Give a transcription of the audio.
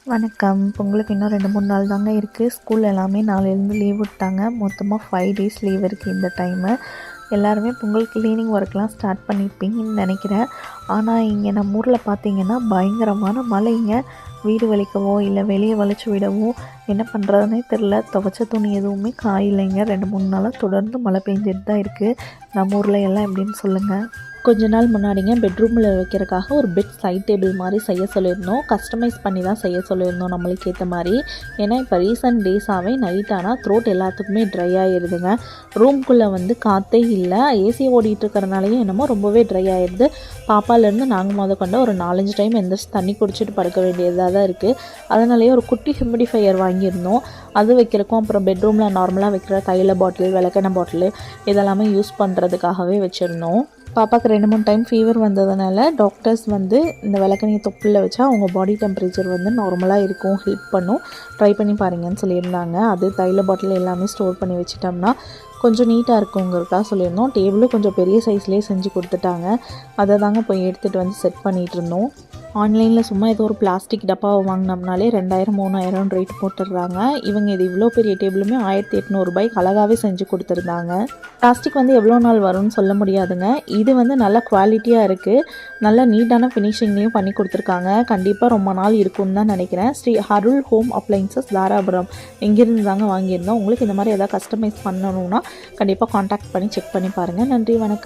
வணக்கம். பொங்கலுக்கு இன்னும் 2, 3 நாள் தாங்க இருக்குது. ஸ்கூல் எல்லாமே நாளையிலேருந்து லீவ் விட்டாங்க. மொத்தமாக 5 டேஸ் லீவ் இருக்குது இந்த டைமு. எல்லாருமே பொங்கல் கிளீனிங் ஒர்க்லாம் ஸ்டார்ட் பண்ணியிருப்பீங்கன்னு நினைக்கிறேன். ஆனால் இங்கே நம்ம ஊரில் பார்த்தீங்கன்னா பயங்கரமான மழைங்க. வீடு வலிக்கவோ இல்லை வெளியே வலிச்சு விடவோ என்ன பண்ணுறதுனே தெரில. துவைச்ச துணி எதுவுமே காயில்லைங்க. 2, 3 நாளாக தொடர்ந்து மழை பெஞ்சிட்டு தான் இருக்குது. நம்ம ஊரில் எல்லாம் எப்படின்னு சொல்லுங்கள். கொஞ்ச நாள் முன்னாடிங்க பெட்ரூமில் வைக்கிறதுக்காக ஒரு பெட் சைட் டேபிள் மாதிரி செய்ய சொல்லியிருந்தோம். கஸ்டமைஸ் பண்ணி தான் செய்ய சொல்லியிருந்தோம் நம்மளுக்கு ஏற்ற மாதிரி. ஏன்னா இப்போ ரீசன்ட் டேஸாகவே நைட் ஆனால் த்ரோட் எல்லாத்துக்குமே ட்ரை ஆகிடுதுங்க. ரூம்குள்ளே வந்து காற்றே இல்லை. ஏசி ஓடிட்டு இருக்கிறனாலையும் என்னமோ ரொம்பவே ட்ரை ஆகிடுது. பாப்பாலேருந்து நாங்கள் கொண்ட ஒரு 4-5 டைம் எந்திரிச்சு தண்ணி குடிச்சிட்டு படுக்க வேண்டியதாக தான் இருக்குது. அதனாலேயே ஒரு குட்டி ஹியூமிடிஃபையர் வாங்கியிருந்தோம். அது வைக்கிறக்கும் அப்புறம் பெட்ரூமில் நார்மலாக வைக்கிற தைல பாட்டில், விளக்கெண்ணெய் பாட்டில் இதெல்லாமே யூஸ் பண்ணுறதுக்காகவே வச்சுருந்தோம். பாப்பாவுக்கு 2-3 டைம் ஃபீவர் வந்ததுனால டாக்டர்ஸ் வந்து இந்த விளக்கெண்ணெய் தொப்பில் வச்சா அவங்க பாடி டெம்பரேச்சர் வந்து நார்மலாக இருக்கும், ஹெல்ப் பண்ணும், ட்ரை பண்ணி பாருங்கன்னு சொல்லியிருந்தாங்க. அது தைல பாட்டில் எல்லாமே ஸ்டோர் பண்ணி வச்சிட்டோம்னா கொஞ்சம் நீட்டாக இருக்குங்கிறதுக்காக சொல்லியிருந்தோம். டேபிளும் கொஞ்சம் பெரிய சைஸ்லேயே செஞ்சு கொடுத்துட்டாங்க. அதை தாங்க போய் எடுத்துகிட்டு வந்து செட் பண்ணிகிட்டு இருந்தோம். ஆன்லைனில் சும்மா ஏதோ ஒரு பிளாஸ்டிக் டப்பாவை வாங்கினோம்னாலே 2000-3000 ரேட் போட்டுடுறாங்க. இவங்க இது இவ்வளோ பெரிய டேபிளுமே 1800 ரூபாய்க்கு அழகாகவே செஞ்சு கொடுத்துருந்தாங்க. பிளாஸ்டிக் வந்து எவ்வளோ நாள் வரும்னு சொல்ல முடியாதுங்க. இது வந்து நல்ல குவாலிட்டியாக இருக்குது. நல்ல நீட்டான ஃபினிஷிங்லேயும் பண்ணி கொடுத்துருக்காங்க. கண்டிப்பாக ரொம்ப நாள் இருக்கும்னு தான் நினைக்கிறேன். ஸ்ரீ அருள் ஹோம் அப்ளைன்சஸ் தாராபுரம் இங்கேருந்து தாங்க வாங்கியிருந்தோம். உங்களுக்கு இந்த மாதிரி எதாவது கஸ்டமைஸ் பண்ணணுன்னா கண்டிப்பாக காண்டாக்ட் பண்ணி செக் பண்ணி பாருங்கள். நன்றி, வணக்கம்.